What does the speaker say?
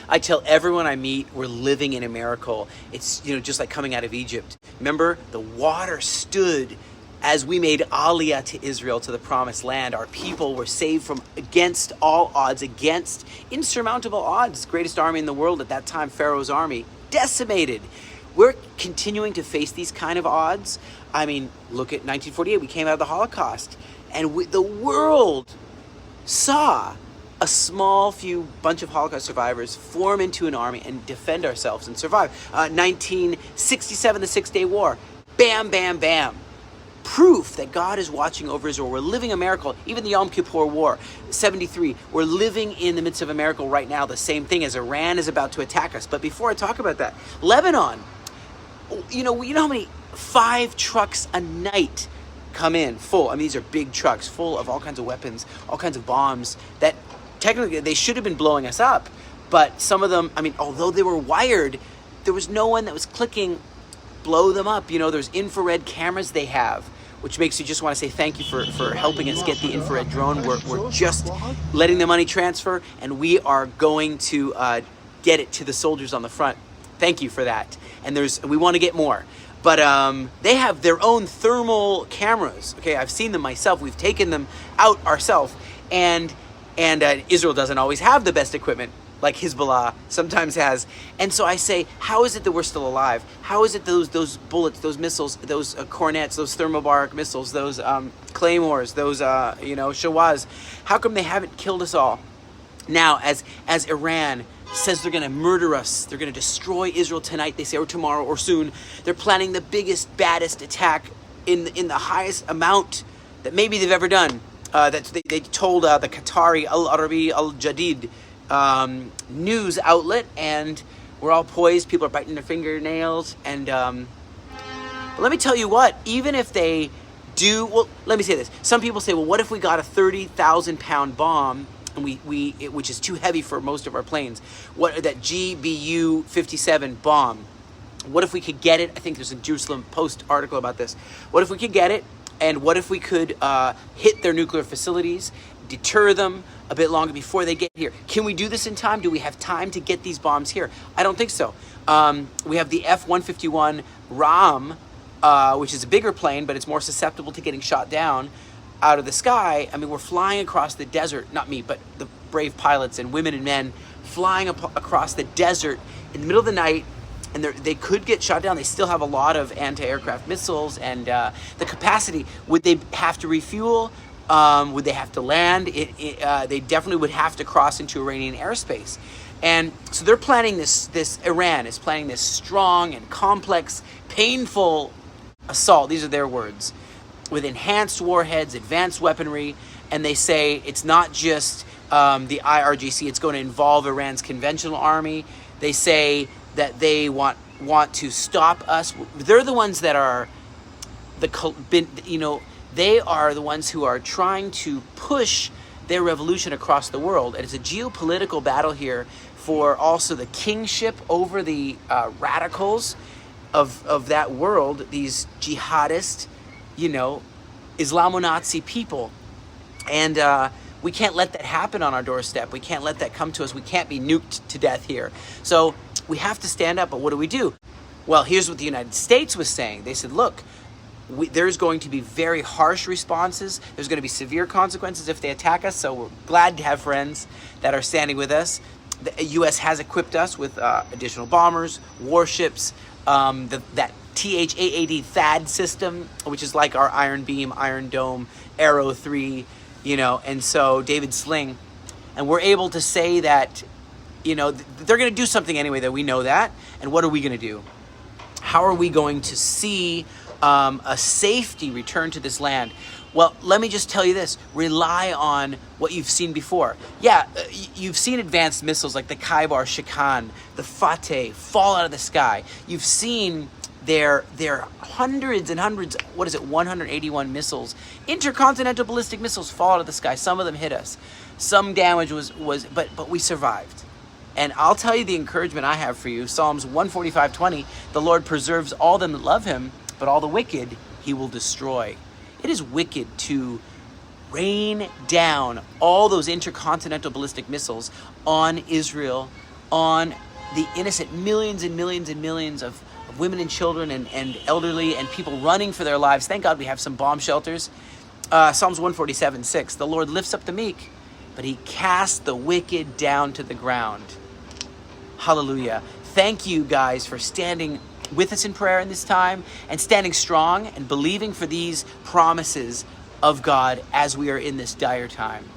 I tell everyone I meet, we're living in a miracle. It's, just like coming out of Egypt. Remember, the water stood as we made Aliyah to Israel, to the promised land. Our people were saved from against all odds, against insurmountable odds. Greatest army in the world at that time, Pharaoh's army, decimated. We're continuing to face these kind of odds. I mean, look at 1948. We came out of the Holocaust, and the world saw a small few bunch of Holocaust survivors form into an army and defend ourselves and survive. 1967, the Six-Day War. Bam, bam, bam. Proof that God is watching over Israel. We're living a miracle. Even the Yom Kippur War, 73. We're living in the midst of a miracle right now. The same thing as Iran is about to attack us. But before I talk about that, Lebanon, you know how many 5 trucks a night come in full? I mean, these are big trucks full of all kinds of weapons, all kinds of bombs that technically they should have been blowing us up. But some of them, I mean, although they were wired, there was no one that was clicking blow them up. There's infrared cameras they have, which makes you just want to say thank you for helping us get the infrared drone. We're just letting the money transfer, and we are going to get it to the soldiers on the front. Thank you for that. And we want to get more. But they have their own thermal cameras. Okay, I've seen them myself. We've taken them out ourselves. And Israel doesn't always have the best equipment, like Hezbollah sometimes has. And so I say, how is it that we're still alive? How is it those bullets, those missiles, those cornets, those thermobaric missiles, those claymores, those Shawaz, how come they haven't killed us all? Now, as Iran says they're going to murder us, they're going to destroy Israel tonight, they say, or tomorrow or soon. They're planning the biggest, baddest attack in the highest amount that maybe they've ever done. That they told the Qatari Al-Arabi Al-Jadid news outlet, and we're all poised. People are biting their fingernails. And but let me tell you what, even if they do, well, let me say this. Some people say, well, what if we got a 30,000-pound bomb, and which is too heavy for most of our planes? What that GBU-57 bomb? What if we could get it? I think there's a Jerusalem Post article about this. What if we could get it? And what if we could hit their nuclear facilities, deter them a bit longer before they get here? Can we do this in time? Do we have time to get these bombs here? I don't think so. We have the F-151 Ram, which is a bigger plane, but it's more susceptible to getting shot down out of the sky. I mean, we're flying across the desert, not me, but the brave pilots and women and men flying across the desert in the middle of the night, and they could get shot down. They still have a lot of anti-aircraft missiles, and the capacity. Would they have to refuel? Would they have to land? They definitely would have to cross into Iranian airspace. And so they're planning this Iran is planning this strong and complex, painful assault. These are their words. With enhanced warheads, advanced weaponry, and they say it's not just the IRGC, it's going to involve Iran's conventional army. They say that they want to stop us. They're the ones that are they are the ones who are trying to push their revolution across the world. And it's a geopolitical battle here for also the kingship over the radicals of that world, these jihadist, Islamo-Nazi people. And we can't let that happen on our doorstep. We can't let that come to us. We can't be nuked to death here. So we have to stand up, but what do? Well, here's what the United States was saying. They said, look, there's going to be very harsh responses. There's going to be severe consequences if they attack us, so we're glad to have friends that are standing with us. The U.S. has equipped us with additional bombers, warships, that THAAD THAAD system, which is like our Iron Beam, Iron Dome, Arrow 3, and so David Sling. And we're able to say that, they're going to do something anyway, that we know that. And what are we going to do? How are we going to see a safety return to this land? Well, let me just tell you this. Rely on what you've seen before. Yeah, you've seen advanced missiles like the Khaibar Shikan, the Fateh fall out of the sky. You've seen their hundreds and hundreds, 181 missiles, intercontinental ballistic missiles fall out of the sky. Some of them hit us. Some damage but we survived. And I'll tell you the encouragement I have for you. Psalms 145:20, the Lord preserves all them that love him, but all the wicked he will destroy. It is wicked to rain down all those intercontinental ballistic missiles on Israel, on the innocent millions and millions and millions of women and children and elderly and people running for their lives. Thank God we have some bomb shelters. Psalms 147:6, the Lord lifts up the meek, but he casts the wicked down to the ground. Hallelujah. Thank you guys for standing with us in prayer in this time and standing strong and believing for these promises of God as we are in this dire time.